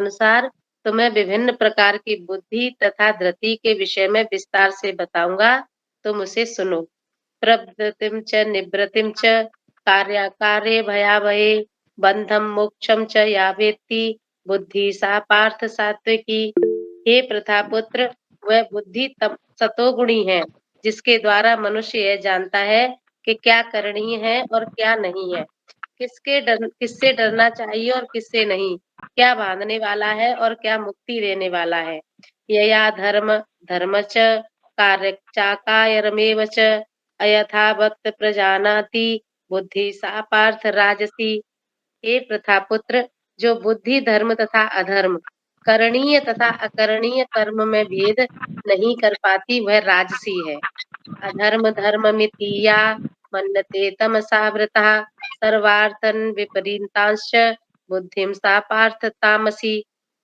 अनुसार तुम्हें विभिन्न प्रकार की बुद्धि तथा धृति के विषय में विस्तार से बताऊंगा, तुम उसे सुनो। प्रवृत्तिम च निवृत्तिम च कार्याकार्ये भयावहे बंधम मोक्षम च या वेत्ति बुद्धि सा पार्थ सात्विकी। हे प्रथापुत्र, वह बुद्धि तम सतोगुणी है जिसके द्वारा मनुष्य यह जानता है कि क्या करणीय है और क्या नहीं है, किससे डरना चाहिए और किससे नहीं, क्या बांधने वाला है और क्या मुक्ति देने वाला है। यया धर्म धर्म च कार्य चाकायरमेव च अयथावत् प्रजानाति बुद्धि सा पार्थ राजसी। हे प्रथापुत्र, जो बुद्धि धर्म तथा अधर्म, करणीय तथा अकरणीय कर्म में भेद नहीं कर पाती, वह राजसी है। अधर्म धर्ममितीया मन्यते तमसा वृतः सर्वार्थन विपरीतांश्च बुद्धिम सा पार्थ तामसी।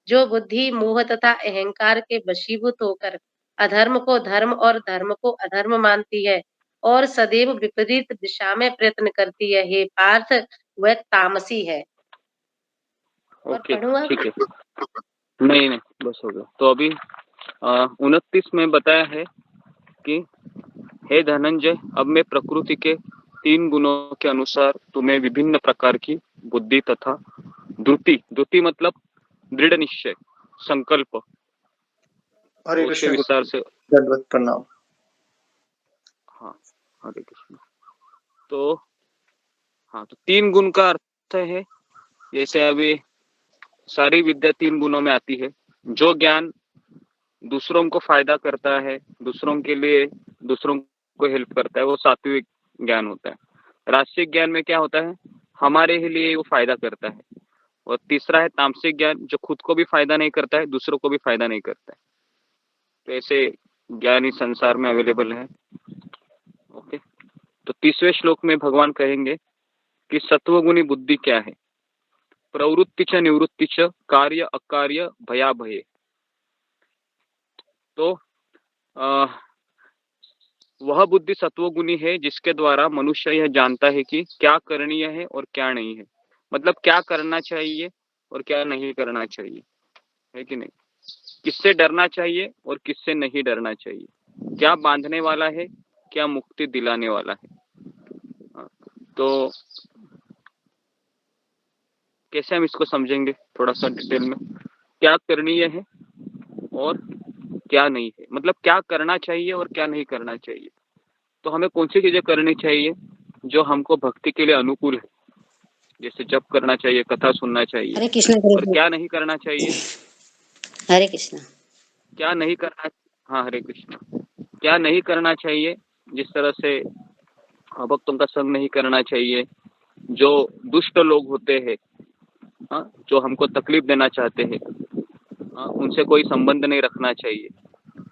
जो बुद्धि मोह तथा अहंकार के वशीभूत होकर अधर्म को धर्म और धर्म को अधर्म मानती है और सदैव विपरीत दिशा में प्रयत्न करती है, हे पार्थ, वह तामसी है। और ओके, पढ़ूंगा? ठीक है। नहीं नहीं, बस हो गया। तो अभी 29 में बताया है कि हे धनंजय, अब मैं प्रकृति के 3 गुणों के अनुसार तुम्हें विभिन्न प्रकार की बुद्धि तथा धृति मतलब दृढ़ निश्चय, संकल्प, हरे उसके कृष्ण विस्तार से। दंडवत प्रणाम। हाँ, हरे कृष्ण। तो हाँ, तो 3 गुण का अर्थ है, जैसे अभी सारी विद्या 3 गुणों में आती है। जो ज्ञान दूसरों को फायदा करता है, दूसरों के लिए दूसरों को हेल्प करता है, वो सात्विक ज्ञान होता है। राजसिक ज्ञान में क्या होता है, हमारे ही लिए वो फायदा करता है। और तीसरा है तामसिक ज्ञान, जो खुद को भी फायदा नहीं करता है, दूसरों को भी फायदा नहीं करता है। तो ऐसे ज्ञान इस संसार में अवेलेबल है। ओके, तो 30वें श्लोक में भगवान कहेंगे कि सत्वगुणी बुद्धि क्या है। प्रवृत्ति च निवृत्ति च कार्य अकार्य भयाभये। तो वह बुद्धि सत्वगुणी है जिसके द्वारा मनुष्य यह जानता है कि क्या करणीय है और क्या नहीं है, मतलब क्या करना चाहिए और क्या नहीं करना चाहिए, है कि नहीं। किससे डरना चाहिए और किससे नहीं डरना चाहिए, क्या बांधने वाला है, क्या मुक्ति दिलाने वाला है। तो कैसे हम इसको समझेंगे थोड़ा सा डिटेल में। क्या करणीय है और क्या नहीं है, मतलब क्या करना चाहिए और क्या नहीं करना चाहिए। तो हमें कौन सी चीजें करनी चाहिए जो हमको भक्ति के लिए अनुकूल है, जैसे जप करना चाहिए, कथा सुनना चाहिए। हरे कृष्ण। और क्या नहीं करना चाहिए, हरे कृष्ण। क्या नहीं करना। हाँ, हरे कृष्ण। क्या नहीं करना चाहिए, जिस तरह से भक्तों का संग नहीं करना चाहिए, जो दुष्ट लोग होते हैं, जो हमको तकलीफ देना चाहते हैं, उनसे कोई संबंध नहीं रखना चाहिए।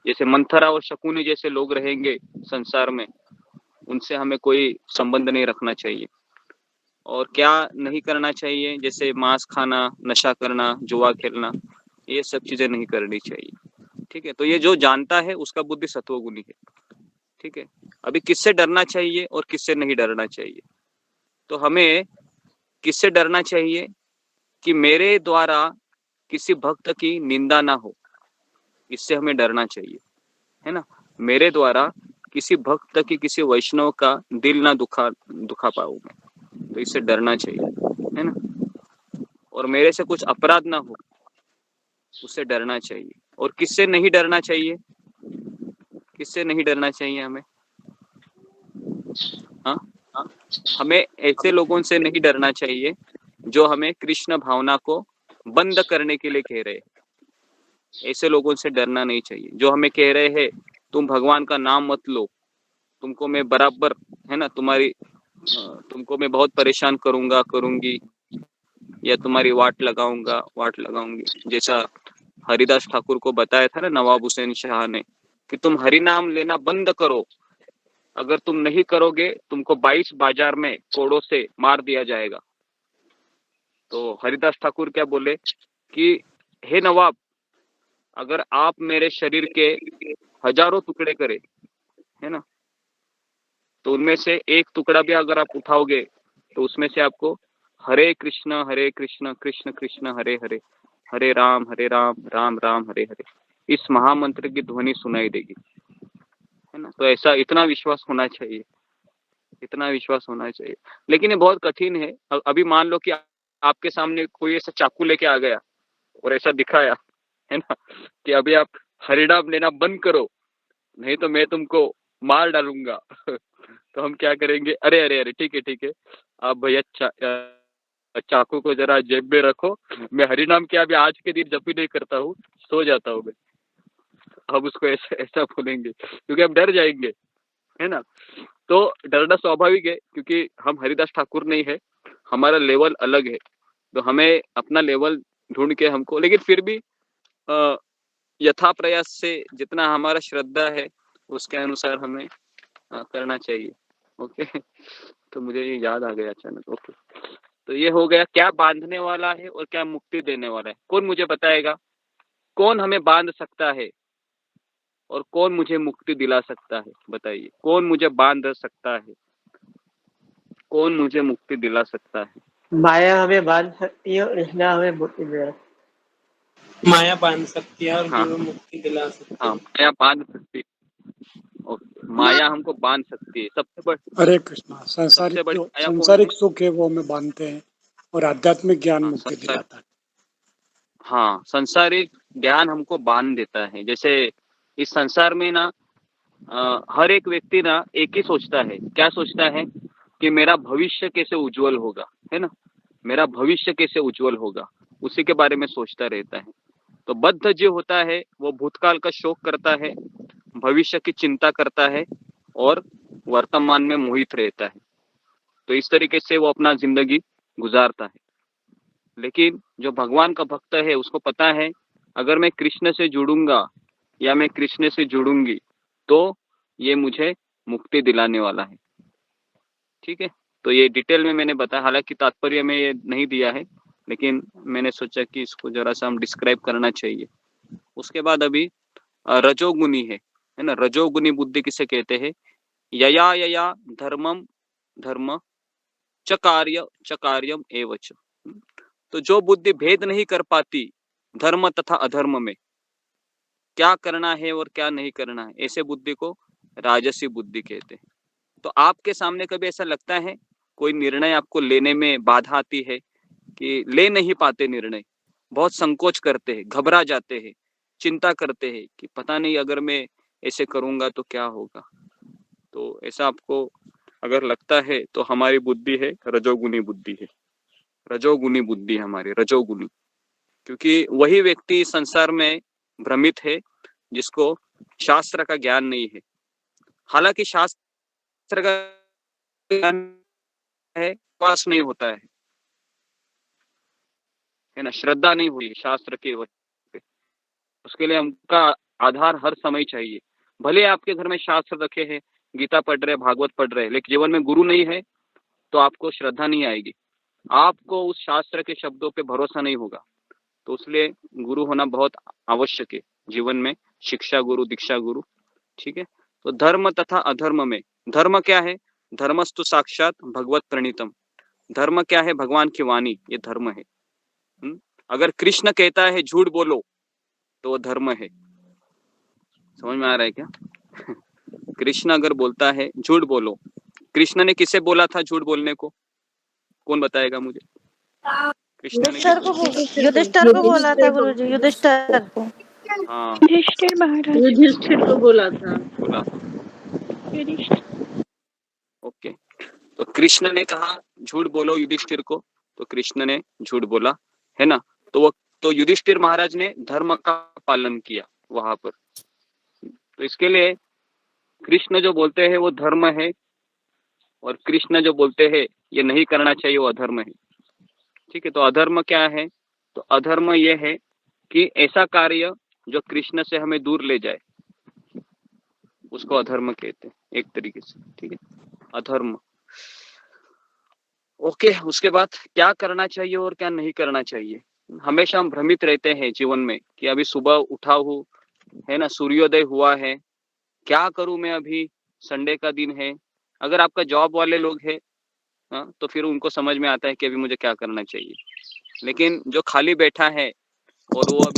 जैसे मंथरा और शकुनी जैसे लोग रहेंगे संसार में, उनसे हमें कोई संबंध नहीं रखना चाहिए। और क्या नहीं करना चाहिए, जैसे मांस खाना, नशा करना, जुआ खेलना, ये सब चीजें नहीं करनी चाहिए। ठीक है, तो ये जो जानता है उसका बुद्धि सत्वगुणी है। ठीक है, अभी किससे डरना चाहिए और किससे नहीं डरना चाहिए। तो हमें किससे डरना चाहिए कि मेरे द्वारा किसी भक्त की निंदा ना हो, इससे हमें डरना चाहिए, है ना। मेरे द्वारा किसी भक्त की, किसी वैष्णव का दिल ना दुखा पाऊं मैं, तो इससे डरना चाहिए, है ना। और मेरे से कुछ अपराध ना हो, उससे डरना चाहिए। और किससे नहीं डरना चाहिए, किससे नहीं डरना चाहिए हमें। हाँ, हमें ऐसे लोगों से नहीं डरना चाहिए जो हमें कृष्ण भावना को बंद करने के लिए कह रहे हैं। ऐसे लोगों से डरना नहीं चाहिए जो हमें कह रहे हैं तुम भगवान का नाम मत लो, तुमको मैं बराबर, है ना, तुमको मैं बहुत परेशान करूंगी, या तुम्हारी वाट लगाऊंगी। जैसा हरिदास ठाकुर को बताया था ना नवाब हुसैन शाह ने, कि तुम हरि नाम लेना बंद करो, अगर तुम नहीं करोगे तुमको 22 बाजार में कोड़ों से मार दिया जाएगा। तो हरिदास ठाकुर क्या बोले कि हे नवाब, अगर आप मेरे शरीर के हजारों टुकड़े करें, है ना, तो उनमें से एक टुकड़ा भी अगर आप उठाओगे तो उसमें से आपको हरे कृष्ण कृष्ण कृष्ण हरे हरे, हरे राम राम राम हरे हरे, इस महामंत्र की ध्वनि सुनाई देगी, है ना। तो ऐसा इतना विश्वास होना चाहिए, इतना विश्वास होना चाहिए। लेकिन ये बहुत कठिन है। अभी मान लो कि आपके सामने कोई ऐसा चाकू लेके आ गया और ऐसा दिखाया, है ना, कि अभी आप हरिनाम लेना बंद करो, नहीं तो मैं तुमको मार डालूंगा। तो हम क्या करेंगे? अरे अरे अरे, ठीक है ठीक है, आप भैया चाकू को जरा जेब में रखो, मैं हरिनाम के अभी आज के दिन जप ही नहीं करता हूँ, सो जाता हूँ मैं। अब उसको ऐसा ऐसा बोलेंगे क्योंकि हम डर जाएंगे, है ना। तो डरना स्वाभाविक है क्योंकि हम हरिदास ठाकुर नहीं है, हमारा लेवल अलग है। तो हमें अपना लेवल ढूंढ के हमको, लेकिन फिर भी यथा प्रयास से जितना हमारा श्रद्धा है उसके अनुसार हमें करना चाहिए। ओके, तो मुझे ये याद आ गया अचानक। ओके, तो ये हो गया क्या बांधने वाला है और क्या मुक्ति देने वाला है। कौन मुझे बताएगा, कौन हमें बांध सकता है और कौन मुझे मुक्ति दिला सकता है? बताइए, कौन मुझे बांध सकता है, कौन मुझे मुक्ति दिला सकता है? माया हमें बांध सकती है और कृष्णा हमें मुक्ति दिला। माया बांध सकती है और हाँ गुरु मुक्ति दिला सकते हाँ, हैं। माया बांध सकती है। ओके, माया हमको बांध सकती है। हरे कृष्णा। सबसे बड़ी माया कौन है? सांसारिक सुख है वो हमें बांधते हैं और आध्यात्मिक ज्ञान हाँ, मुक्ति दिलाता है। हाँ, संसारिक ज्ञान हमको बांध देता है। जैसे इस संसार में ना हर एक व्यक्ति ना एक ही सोचता है। क्या सोचता है? कि मेरा भविष्य कैसे उज्जवल होगा, है ना, मेरा भविष्य कैसे उज्जवल होगा, उसी के बारे में सोचता रहता है। तो बद्ध जो होता है वो भूतकाल का शोक करता है, भविष्य की चिंता करता है और वर्तमान में मोहित रहता है। तो इस तरीके से वो अपना जिंदगी गुजारता है। लेकिन जो भगवान का भक्त है उसको पता है अगर मैं कृष्ण से जुड़ूंगा या मैं कृष्ण से जुड़ूंगी तो ये मुझे मुक्ति दिलाने वाला है। ठीक है, तो ये डिटेल में मैंने बताया, हालांकि तात्पर्य में ये नहीं दिया है, लेकिन मैंने सोचा कि इसको जरा सा हम डिस्क्राइब करना चाहिए। उसके बाद अभी रजोगुनी है ना। रजोगुनी बुद्धि किसे कहते हैं? यया यया धर्मम धर्म चकार्यम एवच। तो जो बुद्धि भेद नहीं कर पाती धर्म तथा अधर्म में, क्या करना है और क्या नहीं करना है, ऐसे बुद्धि को राजसी बुद्धि कहते हैं। तो आपके सामने कभी ऐसा लगता है कोई निर्णय आपको लेने में बाधा आती है कि ले नहीं पाते निर्णय, बहुत संकोच करते हैं, घबरा जाते हैं, चिंता करते हैं कि पता नहीं अगर मैं ऐसे करूंगा तो क्या होगा। तो ऐसा आपको अगर लगता है तो हमारी बुद्धि है रजोगुनी बुद्धि है, रजोगुनी बुद्धि हमारी रजोगुनी। क्योंकि वही व्यक्ति संसार में भ्रमित है जिसको शास्त्र का ज्ञान नहीं है। हालांकि शास्त्र का ज्ञान है, विश्वास नहीं होता है ना, श्रद्धा नहीं हुई शास्त्र के वचन पे। उसके लिए हमका आधार हर समय चाहिए। भले आपके घर में शास्त्र रखे हैं, गीता पढ़ रहे, भागवत पढ़ रहे, लेकिन जीवन में गुरु नहीं है तो आपको श्रद्धा नहीं आएगी, आपको उस शास्त्र के शब्दों पे भरोसा नहीं होगा। तो इसलिए गुरु होना बहुत आवश्यक है जीवन में, शिक्षा गुरु, दीक्षा गुरु। ठीक है, तो धर्म तथा अधर्म में, धर्म क्या है? धर्मस्तु साक्षात भगवत प्रणीतम। धर्म क्या है? भगवान की वाणी, ये धर्म है। अगर कृष्ण कहता है झूठ बोलो तो वो धर्म है। समझ में आ रहा है क्या? कृष्ण अगर बोलता है झूठ बोलो, कृष्ण ने किसे बोला था झूठ बोलने को? कौन बताएगा मुझे? कृष्ण ने युधिष्ठिर को बोला था गुरुजी, युधिष्ठिर को। हाँ, युधिष्ठिर महाराज युधिष्ठिर को बोला था। बोला। युधिष्ठिर। ओके, तो कृष्ण ने कहा झूठ बोलो युधिष्ठिर को, तो कृष्ण ने झूठ बोला, है ना। तो युधिष्ठिर महाराज ने धर्म का पालन किया वहां पर। तो इसके लिए कृष्ण जो बोलते हैं वो धर्म है और कृष्ण जो बोलते हैं ये नहीं करना चाहिए वो अधर्म है। ठीक है, तो अधर्म क्या है? तो अधर्म ये है कि ऐसा कार्य जो कृष्ण से हमें दूर ले जाए उसको अधर्म कहते हैं एक तरीके से। ठीक है, अधर्म। ओके, उसके बाद क्या करना चाहिए और क्या नहीं करना चाहिए। हमेशा हम भ्रमित रहते हैं जीवन में कि अभी सुबह उठा हूँ, है ना, सूर्योदय हुआ है, क्या करूं मैं, अभी संडे का दिन है। अगर आपका जॉब वाले लोग हैं तो फिर उनको समझ में आता है कि अभी मुझे क्या करना चाहिए। लेकिन जो खाली बैठा है और वो अभी